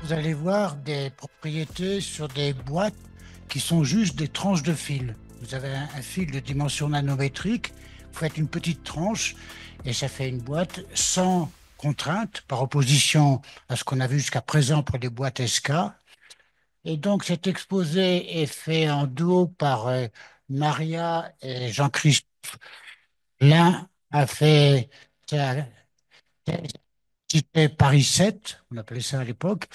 Vous allez voir des propriétés sur des boîtes qui sont juste des tranches de fil. Vous avez un fil de dimension nanométrique, vous faites une petite tranche et ça fait une boîte sans contrainte, par opposition à ce qu'on a vu jusqu'à présent pour les boîtes SK. Et donc cet exposé est fait en duo par Maria et Jean-Christophe. L'un a fait ça, c'était Paris 7, on appelait ça à l'époque,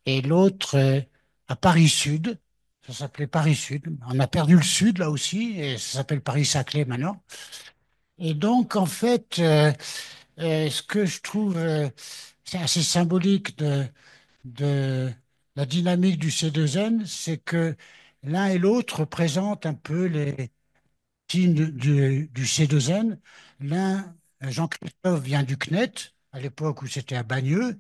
et l'autre à Paris Sud. Ça s'appelait Paris Sud. On a perdu le Sud là aussi, et ça s'appelle Paris-Saclay maintenant. Et donc, en fait, ce que je trouve c'est assez symbolique de la dynamique du C2N, c'est que l'un et l'autre représentent un peu les signes du C2N. L'un, Jean-Christophe, vient du CNET, à l'époque où c'était à Bagneux.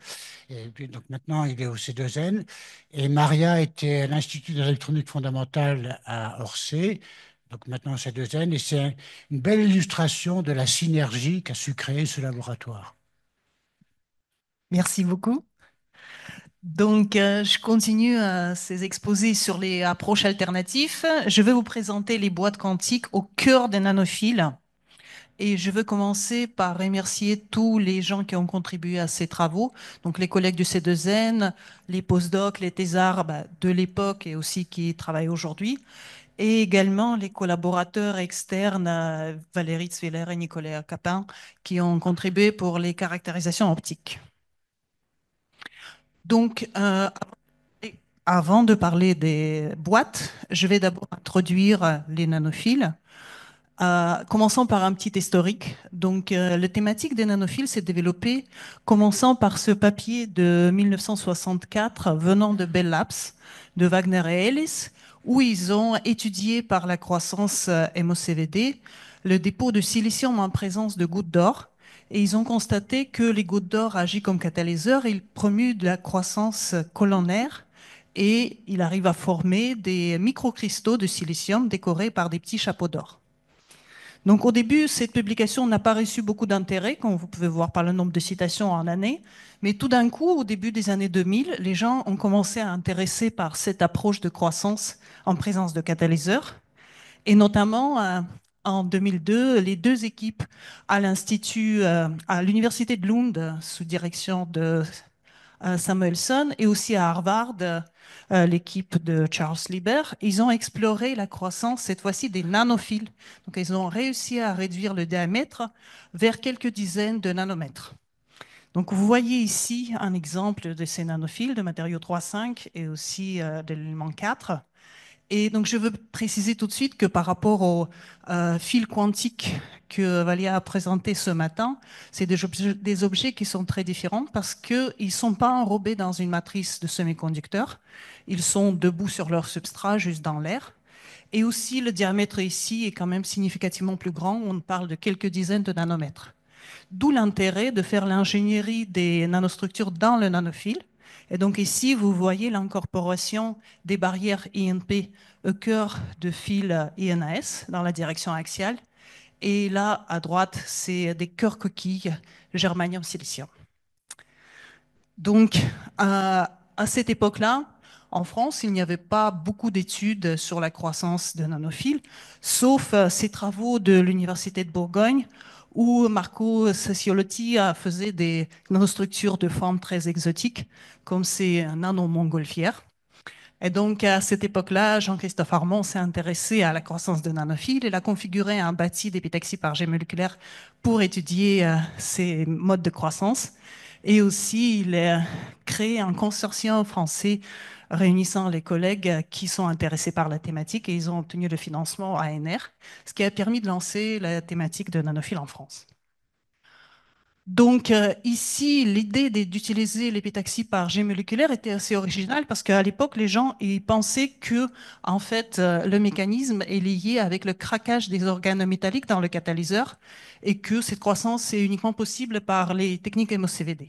Et puis, donc maintenant, il est au C2N. Et Maria était à l'Institut d'électronique fondamentale à Orsay. Donc maintenant, C2N. Et c'est une belle illustration de la synergie qu'a su créer ce laboratoire. Merci beaucoup. Donc, je continue ces exposés sur les approches alternatives. Je vais vous présenter les boîtes quantiques au cœur des nanophiles. Et je veux commencer par remercier tous les gens qui ont contribué à ces travaux. Donc, les collègues du C2N, les postdocs, les thésards de l'époque et aussi qui travaillent aujourd'hui. Et également les collaborateurs externes, Valérie Zweller et Nicolas Capin, qui ont contribué pour les caractérisations optiques. Donc, et avant de parler des boîtes, je vais d'abord introduire les nanophiles. Commençons par un petit historique. Donc, la thématique des nanophiles s'est développée commençant par ce papier de 1964 venant de Bell Labs, de Wagner et Ellis, où ils ont étudié par la croissance MOCVD le dépôt de silicium en présence de gouttes d'or. Et ils ont constaté que les gouttes d'or agissent comme catalyseurs, ils promuent de la croissance colonnaire et il arrive à former des microcristaux de silicium décorés par des petits chapeaux d'or. Donc au début, cette publication n'a pas reçu beaucoup d'intérêt, comme vous pouvez voir par le nombre de citations en année, mais tout d'un coup, au début des années 2000, les gens ont commencé à intéresser par cette approche de croissance en présence de catalyseurs, et notamment en 2002, les deux équipes à l'Institut, à l'Université de Lund, sous direction de Samuelson, et aussi à Harvard, l'équipe de Charles Lieber, ils ont exploré la croissance, cette fois-ci des nanophiles. Donc, ils ont réussi à réduire le diamètre vers quelques dizaines de nanomètres. Donc, vous voyez ici un exemple de ces nanophiles de matériau 3,5 et aussi de l'élément 4. Et donc, je veux préciser tout de suite que par rapport au fil quantique que Valia a présenté ce matin, c'est des objets qui sont très différents parce qu'ils ne sont pas enrobés dans une matrice de semi-conducteurs. Ils sont debout sur leur substrat, juste dans l'air. Et aussi, le diamètre ici est quand même significativement plus grand. On parle de quelques dizaines de nanomètres. D'où l'intérêt de faire l'ingénierie des nanostructures dans le nanophile. Et donc ici, vous voyez l'incorporation des barrières INP au cœur de fil INAS dans la direction axiale. Et là, à droite, c'est des cœurs coquilles germanium-silicium. Donc, à cette époque-là, en France, il n'y avait pas beaucoup d'études sur la croissance de nanophiles, sauf ces travaux de l'Université de Bourgogne, où Marco Ceciolotti faisait des nanostructures de forme très exotiques, comme ces nanomontgolfières. Et donc, à cette époque-là, Jean-Christophe Armand s'est intéressé à la croissance de nanophiles. Il a configuré un bâti d'épitaxie par jet moléculaire pour étudier ces modes de croissance. Et aussi, il a créé un consortium français réunissant les collègues qui sont intéressés par la thématique et ils ont obtenu le financement ANR, ce qui a permis de lancer la thématique de nanophiles en France. Donc ici, l'idée d'utiliser l'épitaxie par jet moléculaire était assez originale parce qu'à l'époque, les gens ils pensaient que en fait, le mécanisme est lié avec le craquage des organes métalliques dans le catalyseur et que cette croissance est uniquement possible par les techniques MOCVD.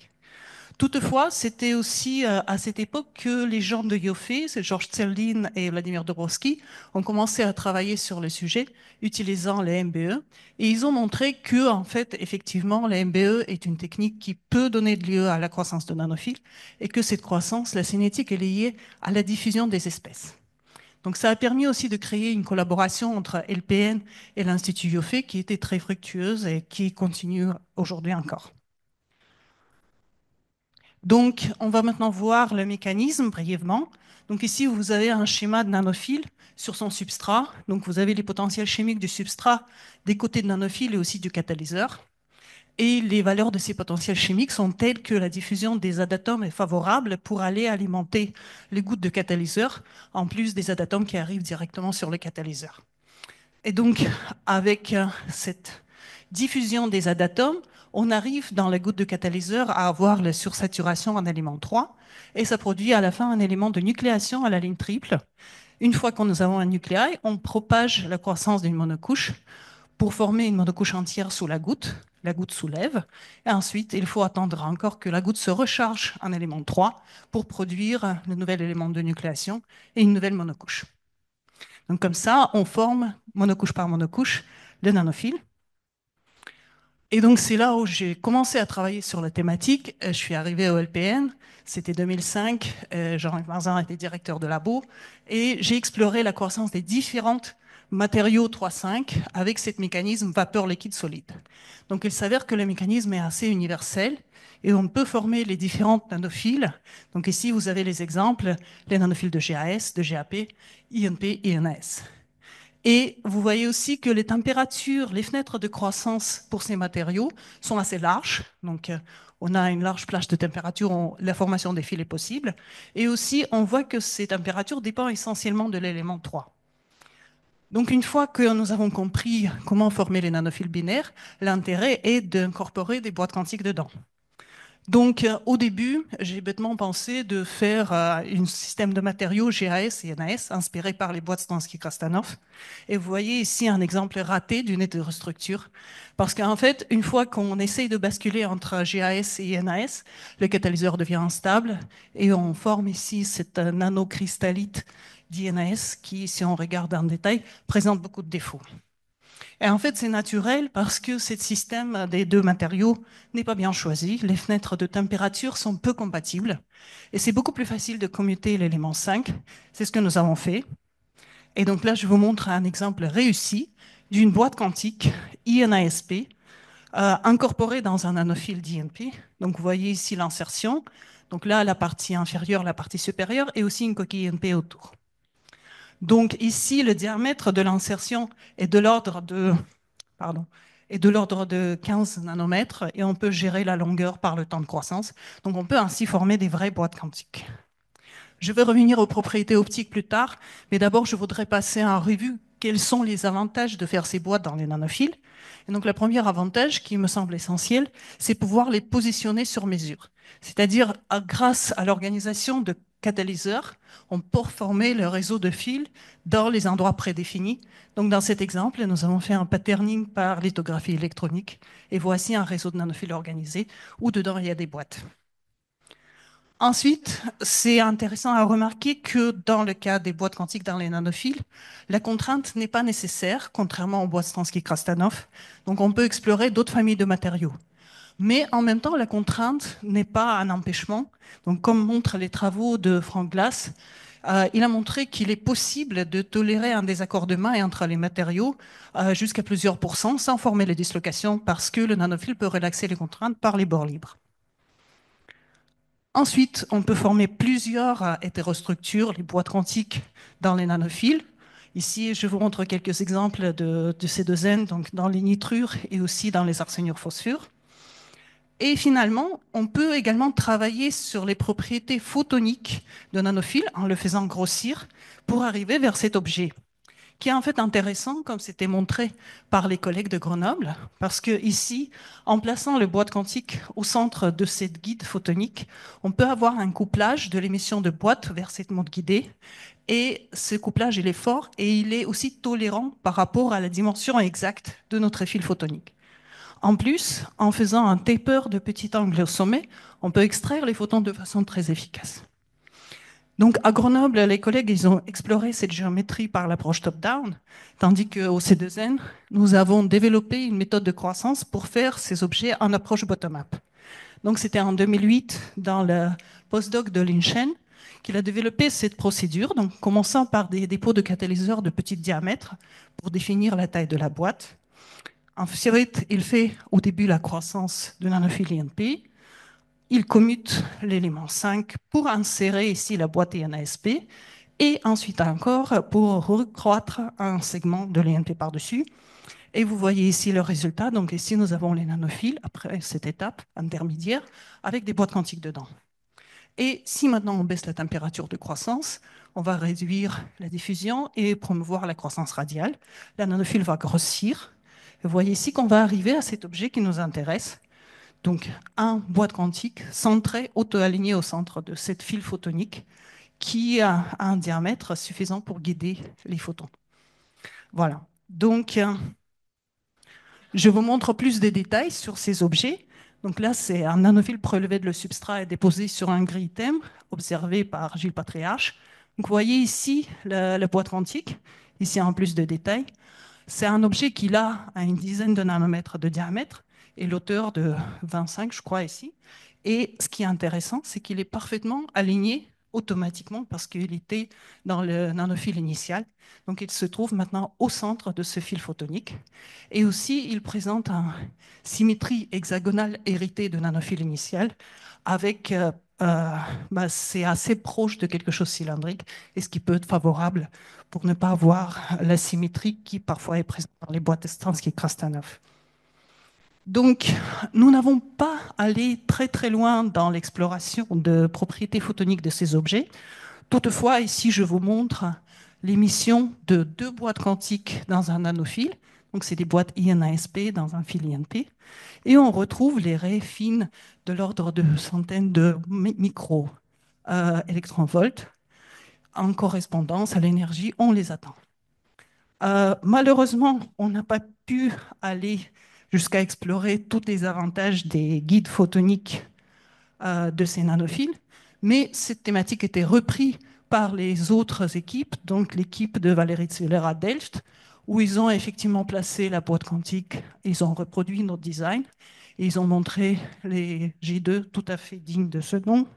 Toutefois, c'était aussi à cette époque que les gens de IOFE, c'est Georges Tseldin et Vladimir Dobrowski, ont commencé à travailler sur le sujet, utilisant les MBE. Et ils ont montré que, en fait, effectivement, la MBE est une technique qui peut donner lieu à la croissance de nanophiles et que cette croissance, la cinétique, est liée à la diffusion des espèces. Donc ça a permis aussi de créer une collaboration entre LPN et l'Institut IOFE qui était très fructueuse et qui continue aujourd'hui encore. Donc, on va maintenant voir le mécanisme brièvement. Donc ici, vous avez un schéma de nanophile sur son substrat. Donc vous avez les potentiels chimiques du substrat, des côtés de nanophile et aussi du catalyseur. Et les valeurs de ces potentiels chimiques sont telles que la diffusion des adatomes est favorable pour aller alimenter les gouttes de catalyseur, en plus des adatomes qui arrivent directement sur le catalyseur. Et donc, avec cette diffusion des adatomes, on arrive dans la goutte de catalyseur à avoir la sursaturation en élément 3, et ça produit à la fin un élément de nucléation à la ligne triple. Une fois que nous avons un nucléaire, on propage la croissance d'une monocouche pour former une monocouche entière sous la goutte. La goutte soulève, et ensuite, il faut attendre encore que la goutte se recharge en élément 3 pour produire le nouvel élément de nucléation et une nouvelle monocouche. Donc comme ça, on forme, monocouche par monocouche, le nanophile. Et donc c'est là où j'ai commencé à travailler sur la thématique. Je suis arrivé au LPN, c'était 2005, Jean-Yves Marzin était directeur de labo, et j'ai exploré la croissance des différents matériaux 3,5 avec ce mécanisme vapeur liquide solide. Donc il s'avère que le mécanisme est assez universel et on peut former les différentes nanophiles. Donc ici vous avez les exemples, les nanophiles de GAS, de GAP, INP, INAS. Et vous voyez aussi que les températures, les fenêtres de croissance pour ces matériaux sont assez larges. Donc, on a une large plage de température où la formation des fils est possible. Et aussi, on voit que ces températures dépendent essentiellement de l'élément 3. Donc, une fois que nous avons compris comment former les nanophiles binaires, l'intérêt est d'incorporer des boîtes quantiques dedans. Donc, au début, j'ai bêtement pensé de faire un système de matériaux GAS et NAS inspiré par les boîtes Stansky-Krastanov. Et vous voyez ici un exemple raté d'une hétérostructure. Parce qu'en fait, une fois qu'on essaye de basculer entre GAS et NAS, le catalyseur devient instable et on forme ici cette nanocrystallite d'INAS qui, si on regarde en détail, présente beaucoup de défauts. Et en fait, c'est naturel parce que ce système des deux matériaux n'est pas bien choisi. Les fenêtres de température sont peu compatibles. Et c'est beaucoup plus facile de commuter l'élément 5. C'est ce que nous avons fait. Et donc là, je vous montre un exemple réussi d'une boîte quantique INASP incorporée dans un nanophile d'INP. Donc vous voyez ici l'insertion. Donc là, la partie inférieure, la partie supérieure et aussi une coquille INP autour. Donc ici, le diamètre de l'insertion est de l'ordre de, est de l'ordre de 15 nanomètres et on peut gérer la longueur par le temps de croissance. Donc on peut ainsi former des vraies boîtes quantiques. Je vais revenir aux propriétés optiques plus tard, mais d'abord je voudrais passer en revue quels sont les avantages de faire ces boîtes dans les nanophiles. Et donc le premier avantage qui me semble essentiel, c'est pouvoir les positionner sur mesure. C'est-à-dire grâce à l'organisation de catalyseurs, on peut former le réseau de fils dans les endroits prédéfinis. Donc dans cet exemple, nous avons fait un patterning par lithographie électronique et voici un réseau de nanophiles organisé où dedans il y a des boîtes. Ensuite, c'est intéressant à remarquer que dans le cas des boîtes quantiques dans les nanophiles, la contrainte n'est pas nécessaire, contrairement aux boîtes Stansky-Krastanov. Donc on peut explorer d'autres familles de matériaux. Mais en même temps, la contrainte n'est pas un empêchement. Donc comme montrent les travaux de Frank Glass, il a montré qu'il est possible de tolérer un désaccordement entre les matériaux jusqu'à plusieurs pourcents sans former les dislocations parce que le nanophile peut relaxer les contraintes par les bords libres. Ensuite, on peut former plusieurs hétérostructures, les boîtes quantiques dans les nanophiles. Ici, je vous montre quelques exemples de ces deux N, donc dans les nitrures et aussi dans les arséniures phosphures. Et finalement, on peut également travailler sur les propriétés photoniques de nanophiles en le faisant grossir pour arriver vers cet objet qui est en fait intéressant, comme c'était montré par les collègues de Grenoble, parce que ici, en plaçant le boîte quantique au centre de cette guide photonique, on peut avoir un couplage de l'émission de boîte vers cette montre guidée, et ce couplage, il est fort, et il est aussi tolérant par rapport à la dimension exacte de notre fil photonique. En plus, en faisant un taper de petit angle au sommet, on peut extraire les photons de façon très efficace. Donc à Grenoble, les collègues, ils ont exploré cette géométrie par l'approche top-down, tandis qu'au C2N, nous avons développé une méthode de croissance pour faire ces objets en approche bottom-up. Donc c'était en 2008, dans le postdoc de Linshen, qu'il a développé cette procédure, donc commençant par des dépôts de catalyseurs de petit diamètre pour définir la taille de la boîte. Ensuite, il fait au début la croissance de nanophiles INP. Il commute l'élément 5 pour insérer ici la boîte INASP et ensuite encore pour recroître un segment de l'INP par-dessus. Et vous voyez ici le résultat. Donc ici, nous avons les nanophiles après cette étape intermédiaire avec des boîtes quantiques dedans. Et si maintenant on baisse la température de croissance, on va réduire la diffusion et promouvoir la croissance radiale. La nanophile va grossir. Vous voyez ici qu'on va arriver à cet objet qui nous intéresse. Donc, un boîte quantique centré, auto-aligné au centre de cette file photonique qui a un diamètre suffisant pour guider les photons. Voilà. Donc, je vous montre plus de détails sur ces objets. Donc là, c'est un nanophile prélevé de le substrat et déposé sur un gris-thème observé par Gilles Patriarche. Donc, vous voyez ici la boîte quantique, ici en plus de détails. C'est un objet qui a une dizaine de nanomètres de diamètre et l'auteur de 25, je crois, ici. Et ce qui est intéressant, c'est qu'il est parfaitement aligné automatiquement parce qu'il était dans le nanophile initial. Donc, il se trouve maintenant au centre de ce fil photonique. Et aussi, il présente une symétrie hexagonale héritée de nanophile initial avec c'est assez proche de quelque chose de cylindrique et ce qui peut être favorable pour ne pas avoir la symétrie qui parfois est présente dans les boîtes Stransky Krastanov. Donc, nous n'avons pas allé très très loin dans l'exploration de propriétés photoniques de ces objets. Toutefois, ici, je vous montre l'émission de deux boîtes quantiques dans un nanophile. Donc, c'est des boîtes INASP dans un fil INP. Et on retrouve les raies fines de l'ordre de centaines de micro-électronvolts en correspondance à l'énergie, on les attend. Malheureusement, on n'a pas pu aller jusqu'à explorer tous les avantages des guides photoniques de ces nanophiles, mais cette thématique était reprise par les autres équipes, donc l'équipe de Valérie Zwiller à Delft, où ils ont effectivement placé la boîte quantique, ils ont reproduit notre design, et ils ont montré les G2 tout à fait dignes de ce nom.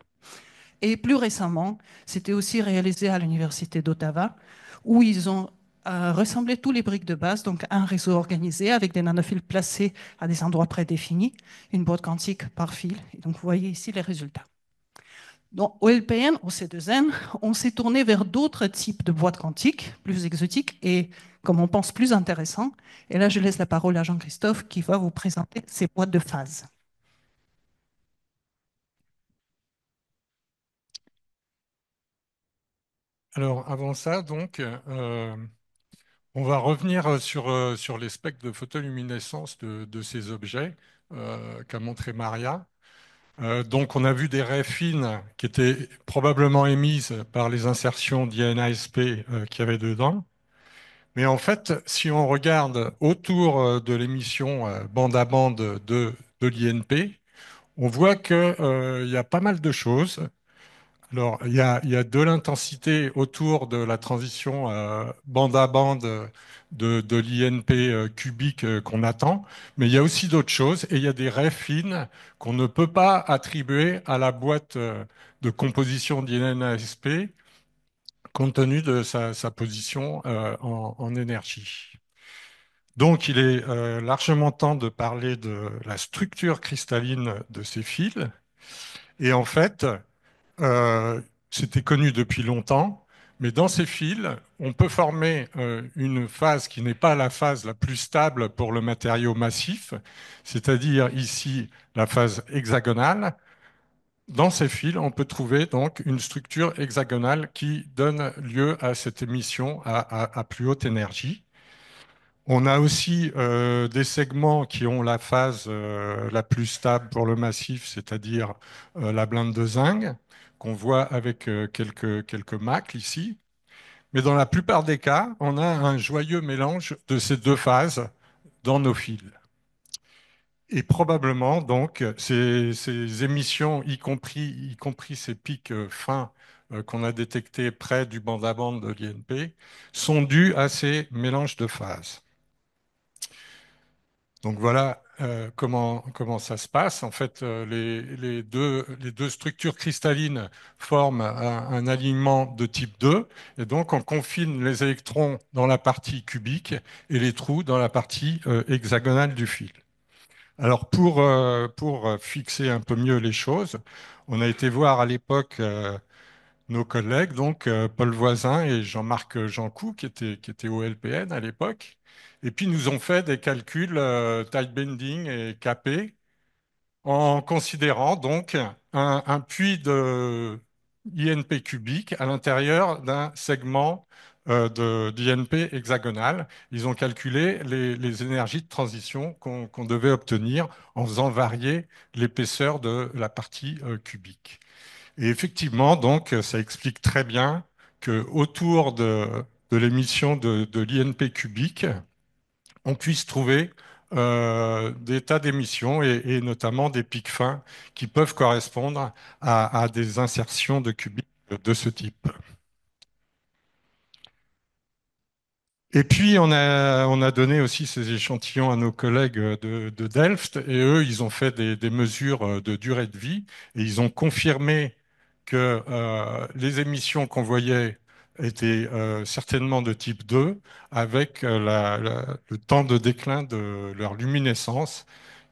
Et plus récemment, c'était aussi réalisé à l'Université d'Ottawa, où ils ont rassemblé tous les briques de base, donc un réseau organisé avec des nanophiles placés à des endroits prédéfinis, une boîte quantique par fil. Et donc, vous voyez ici les résultats. Donc, au LPN, au C2N, on s'est tourné vers d'autres types de boîtes quantiques, plus exotiques et, comme on pense, plus intéressants. Et là, je laisse la parole à Jean-Christophe qui va vous présenter ces boîtes de phase. Alors, avant ça, donc, on va revenir sur les spectres de photoluminescence de ces objets qu'a montré Maria. Donc, on a vu des raies fines qui étaient probablement émises par les insertions d'INASP qu'il y avait dedans. Mais en fait, si on regarde autour de l'émission bande à bande de l'INP, on voit qu'il y a pas mal de choses. Alors, il y a de l'intensité autour de la transition bande à bande de l'INP cubique qu'on attend, mais il y a aussi d'autres choses et il y a des raies fines qu'on ne peut pas attribuer à la boîte de composition d'INASP compte tenu de sa position en énergie. Donc, il est largement temps de parler de la structure cristalline de ces fils. Et en fait, euh, c'était connu depuis longtemps, mais dans ces fils, on peut former une phase qui n'est pas la phase la plus stable pour le matériau massif, c'est-à-dire ici la phase hexagonale. Dans ces fils, on peut trouver donc une structure hexagonale qui donne lieu à cette émission à plus haute énergie. On a aussi des segments qui ont la phase la plus stable pour le massif, c'est-à-dire la blinde de zinc, qu'on voit avec quelques macles ici. Mais dans la plupart des cas, on a un joyeux mélange de ces deux phases dans nos fils. Et probablement, donc, ces émissions, y compris ces pics fins qu'on a détectés près du bande à bande de l'INP, sont dues à ces mélanges de phases. Donc voilà comment ça se passe. En fait, les deux structures cristallines forment un alignement de type 2, et donc on confine les électrons dans la partie cubique et les trous dans la partie hexagonale du fil. Alors pour fixer un peu mieux les choses, on a été voir à l'époque nos collègues, donc Paul Voisin et Jean-Marc Jancoux, qui étaient au LPN à l'époque, et puis nous ont fait des calculs tight bending et KP en considérant donc un puits de INP cubique à l'intérieur d'un segment d'INP hexagonal. Ils ont calculé les énergies de transition qu'on devait obtenir en faisant varier l'épaisseur de la partie cubique. Et effectivement, donc, ça explique très bien que autour de l'émission de l'INP cubique, on puisse trouver des tas d'émissions et notamment des pics fins qui peuvent correspondre à des insertions de qubits de ce type. Et puis, on a donné aussi ces échantillons à nos collègues de Delft, et eux, ils ont fait des mesures de durée de vie, et ils ont confirmé que les émissions qu'on voyait étaient certainement de type 2, avec le temps de déclin de leur luminescence,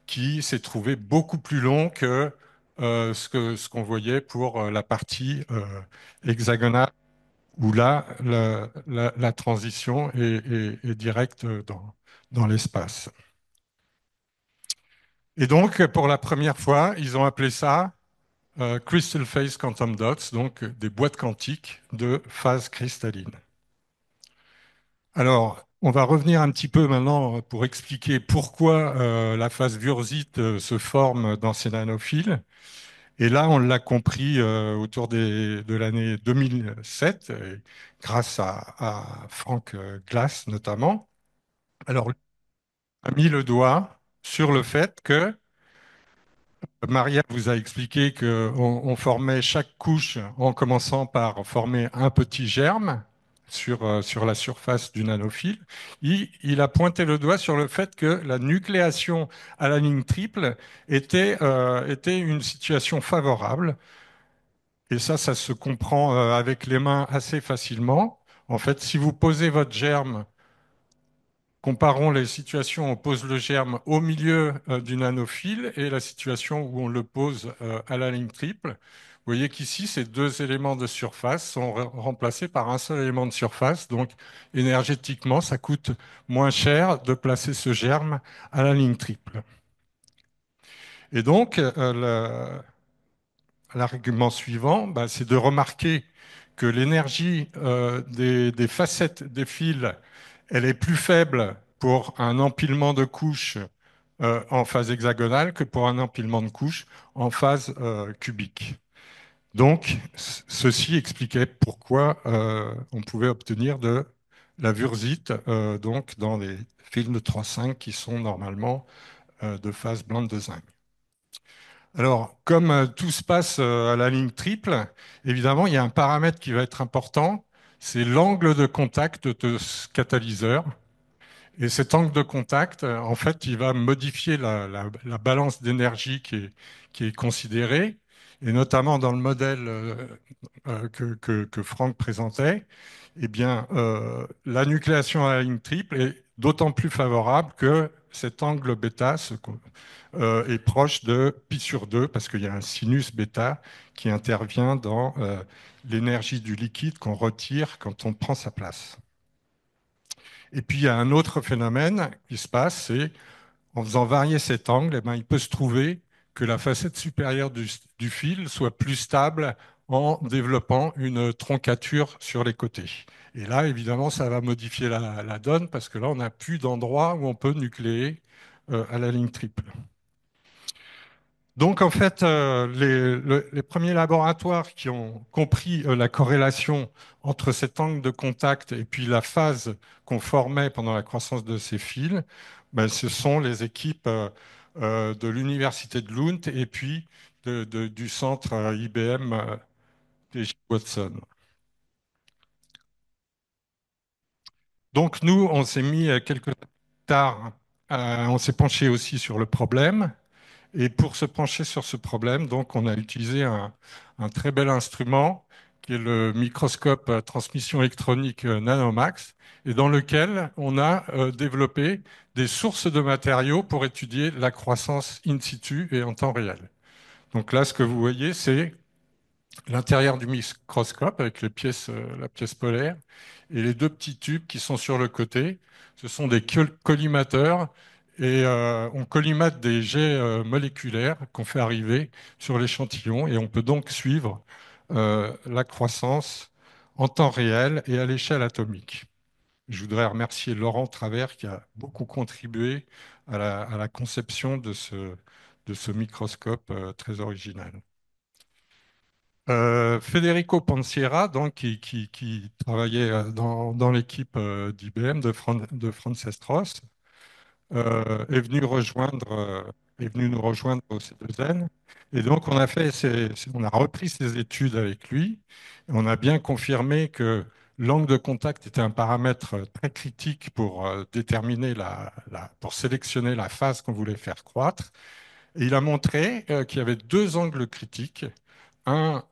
qui s'est trouvé beaucoup plus long que ce qu'on voyait pour la partie hexagonale où là, la transition est directe dans l'espace. Et donc, pour la première fois, ils ont appelé ça Crystal Phase Quantum Dots, donc des boîtes quantiques de phase cristalline. Alors, on va revenir un petit peu maintenant pour expliquer pourquoi la phase Wurtzite se forme dans ces nanophiles. Et là, on l'a compris autour de l'année 2007, grâce à Frank Glass notamment. Alors, il a mis le doigt sur le fait que Maria vous a expliqué qu'on formait chaque couche en commençant par former un petit germe sur la surface du nanophile. Il a pointé le doigt sur le fait que la nucléation à la ligne triple était une situation favorable. Et ça se comprend avec les mains assez facilement. En fait, si vous posez votre germe, comparons les situations où on pose le germe au milieu du nanophile et la situation où on le pose à la ligne triple. Vous voyez qu'ici, ces deux éléments de surface sont remplacés par un seul élément de surface. Donc, énergétiquement, ça coûte moins cher de placer ce germe à la ligne triple. Et donc, l'argument suivant, bah, c'est de remarquer que l'énergie des facettes des fils, elle est plus faible pour un empilement de couches en phase hexagonale que pour un empilement de couches en phase cubique. Donc, ceci expliquait pourquoi on pouvait obtenir de la Wurtzite donc dans les fils de 3,5 qui sont normalement de phase blanche de zinc. Alors, comme tout se passe à la ligne triple, évidemment, il y a un paramètre qui va être important, c'est l'angle de contact de ce catalyseur. Et cet angle de contact, en fait, il va modifier la balance d'énergie qui est considérée, et notamment dans le modèle que Franck présentait, eh bien, la nucléation à la ligne triple est d'autant plus favorable que cet angle bêta est proche de pi sur 2 parce qu'il y a un sinus bêta qui intervient dans l'énergie du liquide qu'on retire quand on prend sa place. Et puis il y a un autre phénomène qui se passe, c'est en faisant varier cet angle, eh ben, il peut se trouver que la facette supérieure du fil soit plus stable en développant une troncature sur les côtés. Et là, évidemment, ça va modifier la donne parce que là, on n'a plus d'endroit où on peut nucléer à la ligne triple. Donc, en fait, les premiers laboratoires qui ont compris la corrélation entre cet angle de contact et puis la phase qu'on formait pendant la croissance de ces fils, ben, ce sont les équipes de l'université de Lund et puis du centre IBM T.J. Watson. Donc nous, on s'est mis quelques temps plus tard, on s'est penché aussi sur le problème. Et pour se pencher sur ce problème, donc, on a utilisé un très bel instrument qui est le microscope à transmission électronique Nanomax, et dans lequel on a développé des sources de matériaux pour étudier la croissance in situ et en temps réel. Donc là, ce que vous voyez, c'est l'intérieur du microscope avec la pièce polaire et les deux petits tubes qui sont sur le côté. Ce sont des collimateurs et on collimate des jets moléculaires qu'on fait arriver sur l'échantillon et on peut donc suivre la croissance en temps réel et à l'échelle atomique. Je voudrais remercier Laurent Travers qui a beaucoup contribué à la conception de ce microscope très original. Federico Panciera, donc, qui travaillait dans l'équipe d'IBM de Frances Ross, est est venu nous rejoindre au C2N. Et donc, on a repris ses études avec lui. Et on a bien confirmé que l'angle de contact était un paramètre très critique pour déterminer pour sélectionner la phase qu'on voulait faire croître. Et il a montré qu'il y avait deux angles critiques, un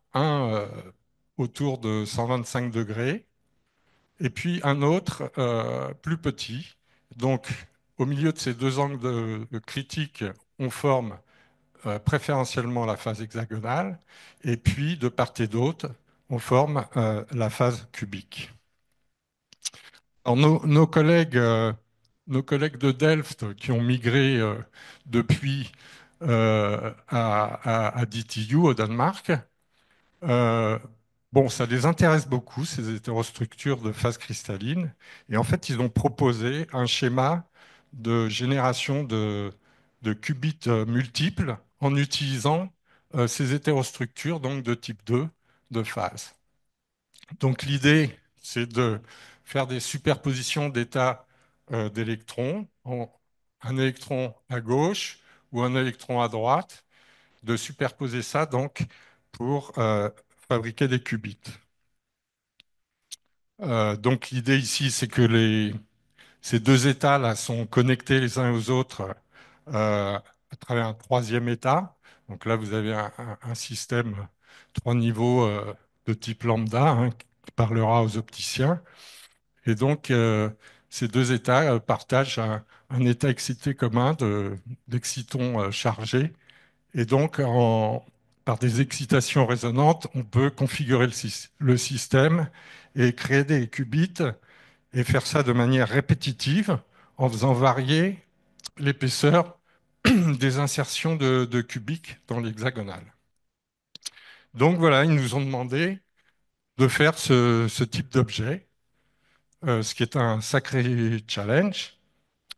autour de 125 degrés, et puis un autre plus petit. Donc, au milieu de ces deux angles critiques, on forme préférentiellement la phase hexagonale, et puis de part et d'autre, on forme la phase cubique. Alors, nos collègues de Delft qui ont migré depuis à DTU au Danemark, euh, bon, ça les intéresse beaucoup, ces hétérostructures de phase cristalline. Et en fait, ils ont proposé un schéma de génération de qubits multiples en utilisant ces hétérostructures donc de type 2 de phase. Donc l'idée, c'est de faire des superpositions d'états d'électrons, un électron à gauche ou un électron à droite, de superposer ça donc pour fabriquer des qubits. Donc l'idée ici, c'est que ces deux états-là sont connectés les uns aux autres à travers un troisième état. Donc là, vous avez un système trois niveaux de type lambda hein, qui parlera aux opticiens. Et donc, ces deux états partagent un état excité commun d'excitons chargés. Et donc, par des excitations résonantes, on peut configurer le système et créer des qubits et faire ça de manière répétitive en faisant varier l'épaisseur des insertions de cubiques dans l'hexagonal. Donc voilà, ils nous ont demandé de faire ce type d'objet, ce qui est un sacré challenge.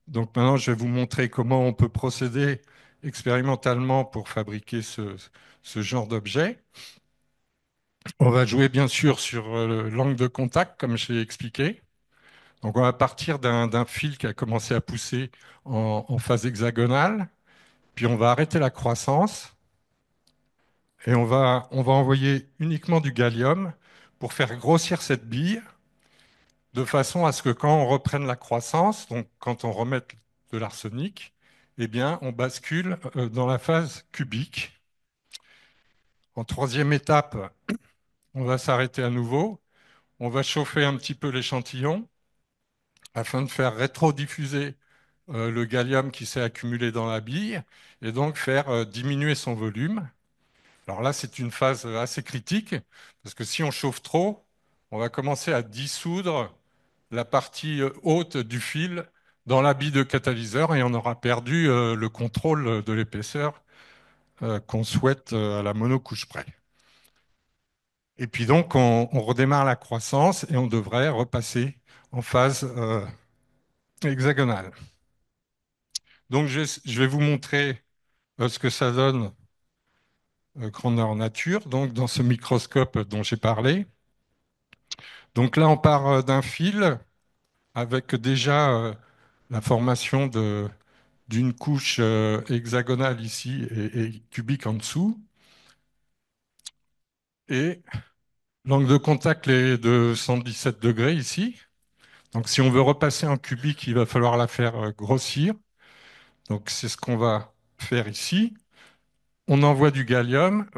Donc maintenant, je vais vous montrer comment on peut procéder expérimentalement pour fabriquer ce genre d'objet. On va jouer bien sûr sur l'angle de contact, comme je l'ai expliqué. Donc on va partir d'un fil qui a commencé à pousser en phase hexagonale, puis on va arrêter la croissance et on va envoyer uniquement du gallium pour faire grossir cette bille de façon à ce que quand on reprenne la croissance, donc quand on remette de l'arsenic, eh bien on bascule dans la phase cubique. En troisième étape, on va s'arrêter à nouveau, on va chauffer un petit peu l'échantillon afin de faire rétrodiffuser le gallium qui s'est accumulé dans la bille et donc faire diminuer son volume. Alors là, c'est une phase assez critique parce que si on chauffe trop, on va commencer à dissoudre la partie haute du fil dans la bille de catalyseur et on aura perdu le contrôle de l'épaisseur qu'on souhaite à la monocouche près. Et puis donc, on redémarre la croissance et on devrait repasser en phase hexagonale. Donc, je vais vous montrer ce que ça donne grandeur nature, donc dans ce microscope dont j'ai parlé. Donc là, on part d'un fil avec déjà la formation d'une couche hexagonale ici et cubique en dessous. Et l'angle de contact est de 117 degrés ici. Donc si on veut repasser en cubique, il va falloir la faire grossir. Donc c'est ce qu'on va faire ici. On envoie du gallium.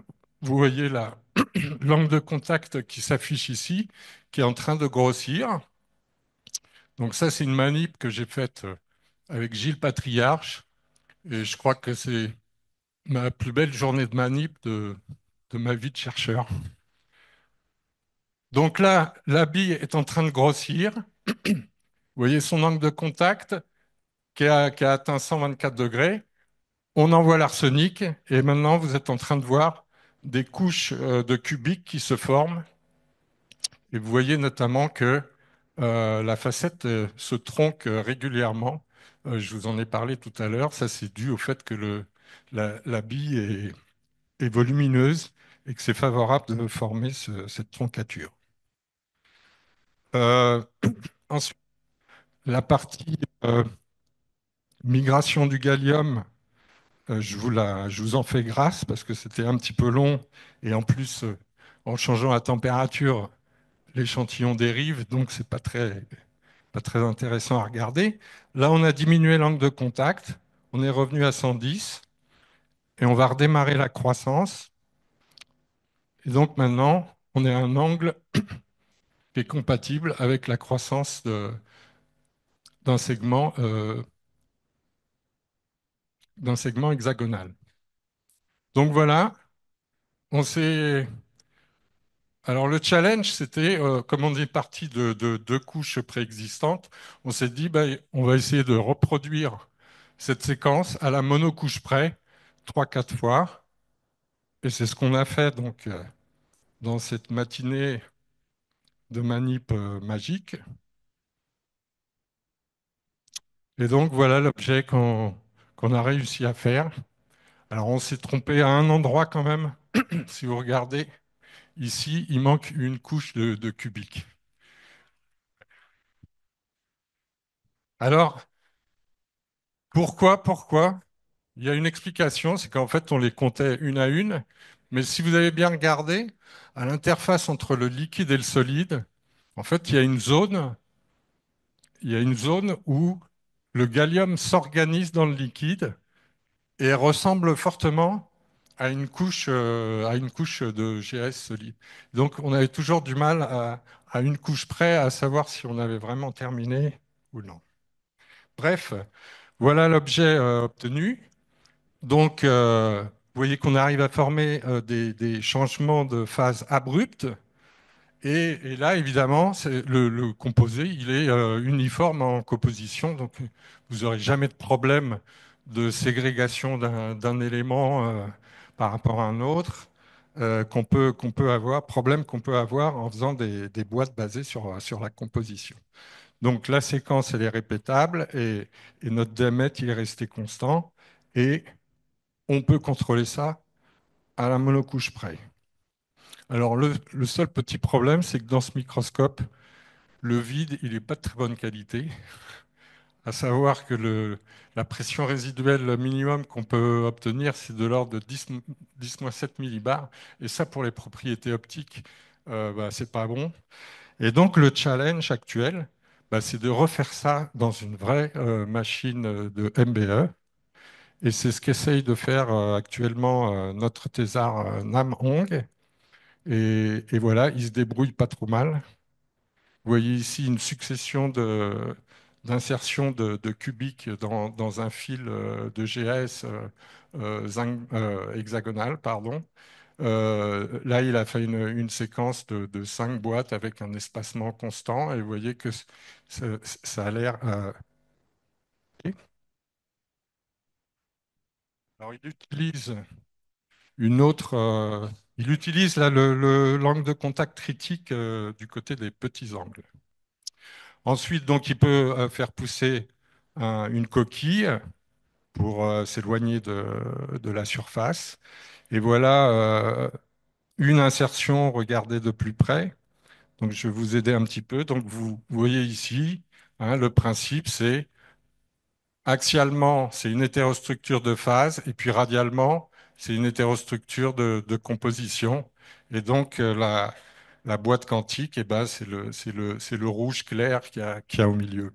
Vous voyez là l'angle de contact qui s'affiche ici, qui est en train de grossir. Donc ça, c'est une manip que j'ai faite avec Gilles Patriarche. Et je crois que c'est ma plus belle journée de manip de ma vie de chercheur. Donc là, la bille est en train de grossir. Vous voyez son angle de contact qui a atteint 124 degrés. On envoie l'arsenic et maintenant vous êtes en train de voir des couches de cubiques qui se forment. Et vous voyez notamment que la facette se tronque régulièrement. Je vous en ai parlé tout à l'heure. Ça, c'est dû au fait que la bille est volumineuse et que c'est favorable de former cette troncature. Euh, Ensuite, la partie migration du gallium, je vous en fais grâce parce que c'était un petit peu long et en plus, en changeant la température, l'échantillon dérive, donc c'est pas très intéressant à regarder. Là, on a diminué l'angle de contact, on est revenu à 110 et on va redémarrer la croissance. Et donc maintenant, on est à un angle qui est compatible avec la croissance d'un d'un segment hexagonal. Donc voilà, on s'est alors le challenge, c'était, comme on est parti de deux couches préexistantes, on s'est dit, ben, on va essayer de reproduire cette séquence à la monocouche près, trois, quatre fois. Et c'est ce qu'on a fait donc dans cette matinée de manip magique. Et donc voilà l'objet qu'on a réussi à faire. Alors on s'est trompé à un endroit quand même. Si vous regardez ici, il manque une couche de cubique. Alors, pourquoi? Il y a une explication, c'est qu'en fait, on les comptait une à une. Mais si vous avez bien regardé, à l'interface entre le liquide et le solide, en fait, il y a une zone où le gallium s'organise dans le liquide et ressemble fortement à une couche de GS solide. Donc, on avait toujours du mal à une couche près à savoir si on avait vraiment terminé ou non. Bref, voilà l'objet obtenu. Donc, vous voyez qu'on arrive à former des changements de phase abrupts. Et là, évidemment, le composé, il est uniforme en composition. Donc, vous n'aurez jamais de problème de ségrégation d'un élément par rapport à un autre qu'on peut avoir, problème qu'on peut avoir en faisant des boîtes basées sur la composition. Donc, la séquence, elle est répétable et notre diamètre, il est resté constant. Et on peut contrôler ça à la monocouche près. Alors le seul petit problème, c'est que dans ce microscope, le vide, il n'est pas de très bonne qualité. À savoir que la pression résiduelle minimum qu'on peut obtenir, c'est de l'ordre de 10-7 millibars. Et ça, pour les propriétés optiques, bah, c'est pas bon. Et donc le challenge actuel, bah, c'est de refaire ça dans une vraie machine de MBE. Et c'est ce qu'essaye de faire actuellement notre thésard Nam Hong. Et voilà, il se débrouille pas trop mal. Vous voyez ici une succession d'insertions de cubiques dans un fil de GS hexagonal, pardon. Là, il a fait une séquence de 5 boîtes avec un espacement constant et vous voyez que ça a l'air. Alors, une autre. Il utilise là l'angle de contact critique du côté des petits angles. Ensuite, donc, il peut faire pousser une coquille pour s'éloigner de la surface. Et voilà une insertion, regardez de plus près. Donc, je vais vous aider un petit peu. Donc, vous voyez ici, hein, le principe, c'est axialement, c'est une hétérostructure de phase, et puis radialement, c'est une hétérostructure de composition. Et donc, la boîte quantique, eh ben, c'est le rouge clair qu'il y a au milieu.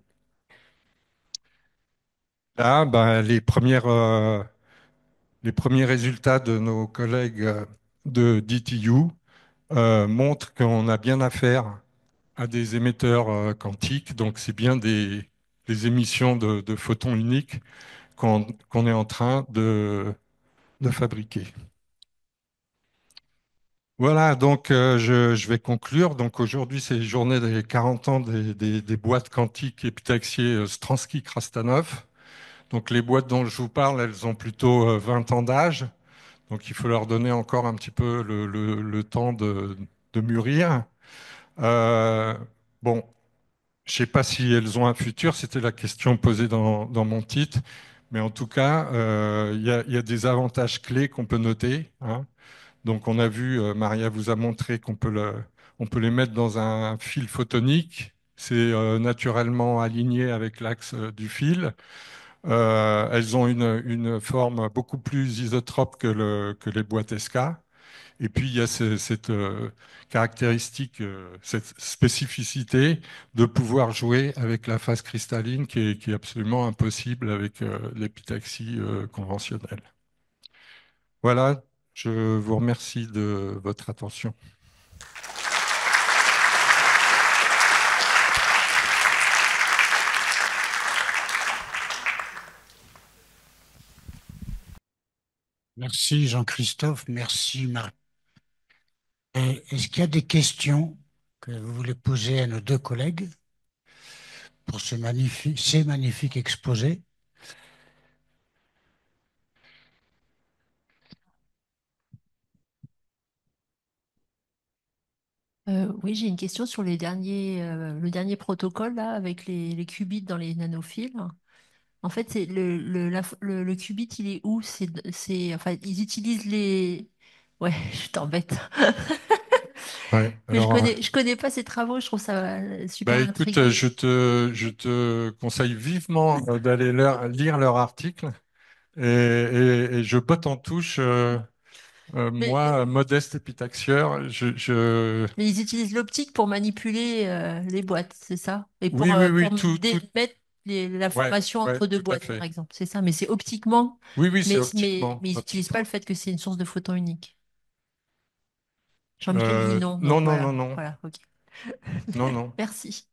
Là, ben, les premiers résultats de nos collègues de DTU montrent qu'on a bien affaire à des émetteurs quantiques, donc c'est bien des émissions de photons uniques qu'on est en train de fabriquer. Voilà, donc je vais conclure. Donc aujourd'hui, c'est les journées des 40 ans des boîtes quantiques épitaxiées Stransky-Krastanov. Donc les boîtes dont je vous parle, elles ont plutôt 20 ans d'âge. Donc il faut leur donner encore un petit peu le temps de mûrir. Euh, bon, je ne sais pas si elles ont un futur, c'était la question posée dans mon titre. Mais en tout cas, il y a des avantages clés qu'on peut noter, hein. Donc on a vu, Maria vous a montré on peut les mettre dans un fil photonique. C'est naturellement aligné avec l'axe du fil. Elles ont une forme beaucoup plus isotrope que les boîtes SK. Et puis il y a cette caractéristique, cette spécificité de pouvoir jouer avec la phase cristalline qui est absolument impossible avec l'épitaxie conventionnelle. Voilà, je vous remercie de votre attention. Merci Jean-Christophe, merci Marc. Est-ce qu'il y a des questions que vous voulez poser à nos deux collègues pour ces magnifiques exposés? Oui, j'ai une question sur le dernier protocole là, avec les qubits dans les nanophiles. En fait, c'est le qubit, il est où? Enfin, ils utilisent les. Ouais, je t'embête. Ouais, Mais alors, je connais pas ces travaux, je trouve ça bah super écoute, intriguant. je te conseille vivement d'aller lire leur article et je botte en touche. Mais, Moi, modeste épitaxieur, mais ils utilisent l'optique pour manipuler les boîtes, c'est ça? Et oui, oui, oui, pour mettre ouais, l'information ouais, entre deux tout à boîtes, par fait. exemple, c'est ça? Mais c'est optiquement, Oui, oui, c'est optiquement, mais ils n'utilisent pas optiquement. le fait que c'est une source de photons unique. Jean-Michel dit non, Non, donc non, non, voilà, non, voilà, ok. non, non. Merci.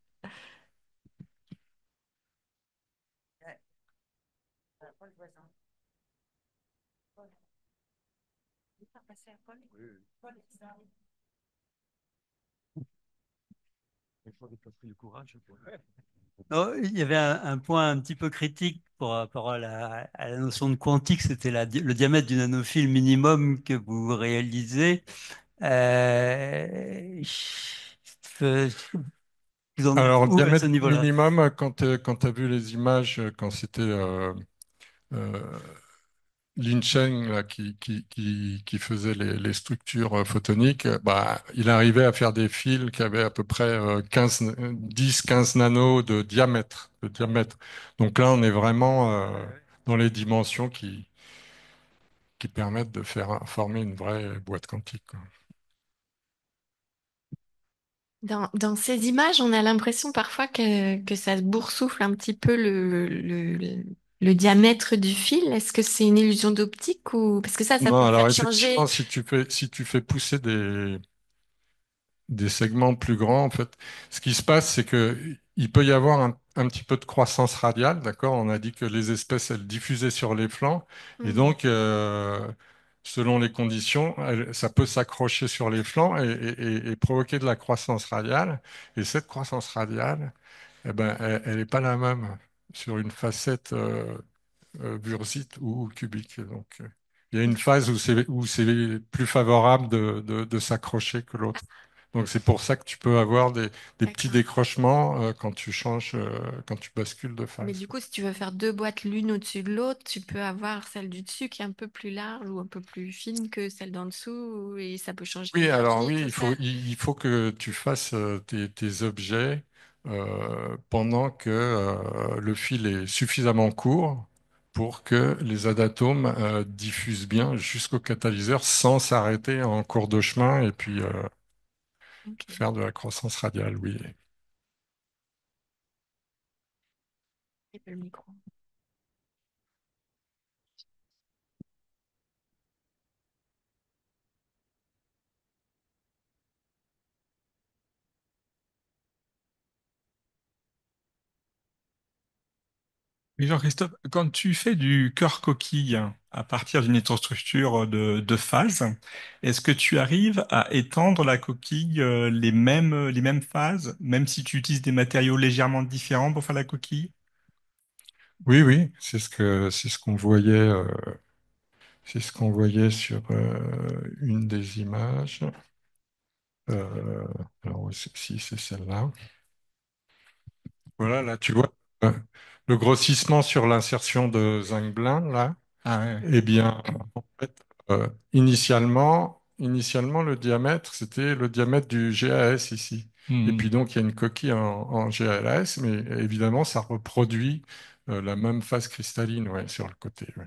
Non, il y avait un point un petit peu critique par rapport à la notion de quantique, c'était le diamètre du nanophile minimum que vous réalisez. Euh, vous en êtes Alors, où à ce diamètre niveau-là? minimum, quand tu as vu les images, quand c'était euh, Lin Cheng là, qui faisait les structures photoniques, bah, il arrivait à faire des fils qui avaient à peu près 10-15 nanos de diamètre. Donc là, on est vraiment dans les dimensions qui permettent de faire former une vraie boîte quantique, quoi. Dans ces images, on a l'impression parfois que ça boursoufle un petit peu le diamètre du fil. Est-ce que c'est une illusion d'optique ou parce que ça Non, peut alors faire changer. effectivement, si tu fais pousser des segments plus grands, en fait. Ce qui se passe, c'est que il peut y avoir un petit peu de croissance radiale, d'accord? On a dit que les espèces, elles diffusaient sur les flancs, et Hmm, donc, selon les conditions, ça peut s'accrocher sur les flancs et provoquer de la croissance radiale. Et cette croissance radiale, eh ben, elle n'est pas la même sur une facette bursite ou cubique. Donc, il y a une phase où c'est plus favorable de s'accrocher que l'autre. Donc, c'est pour ça que tu peux avoir des petits d'accord. décrochements quand tu changes, quand tu bascules de Mais phase. du coup, si tu veux faire deux boîtes l'une au-dessus de l'autre, tu peux avoir celle du dessus qui est un peu plus large ou un peu plus fine que celle d'en dessous et ça peut changer Oui, alors l'énergie et oui, tout ça. il faut que tu fasses tes objets. pendant que le fil est suffisamment court pour que les adatomes diffusent bien jusqu'au catalyseur sans s'arrêter en cours de chemin et puis Ok. faire de la croissance radiale, oui. Et pas le micro. Oui, Jean-Christophe, quand tu fais du cœur coquille à partir d'une électrostructure de phase, est-ce que tu arrives à étendre la coquille les mêmes phases, même si tu utilises des matériaux légèrement différents pour faire la coquille? Oui, oui, c'est ce qu'on voyait, c'est ce qu'on voyait sur une des images. Euh, alors, si c'est celle-là. Voilà, là, tu vois, euh, le grossissement sur l'insertion de zinc blind, là, Ah ouais. eh bien, en fait, initialement, le diamètre, c'était le diamètre du GAS ici. Et Hmm. puis donc, il y a une coquille en GAS, mais évidemment, ça reproduit la même phase cristalline, ouais, sur le côté. Ouais.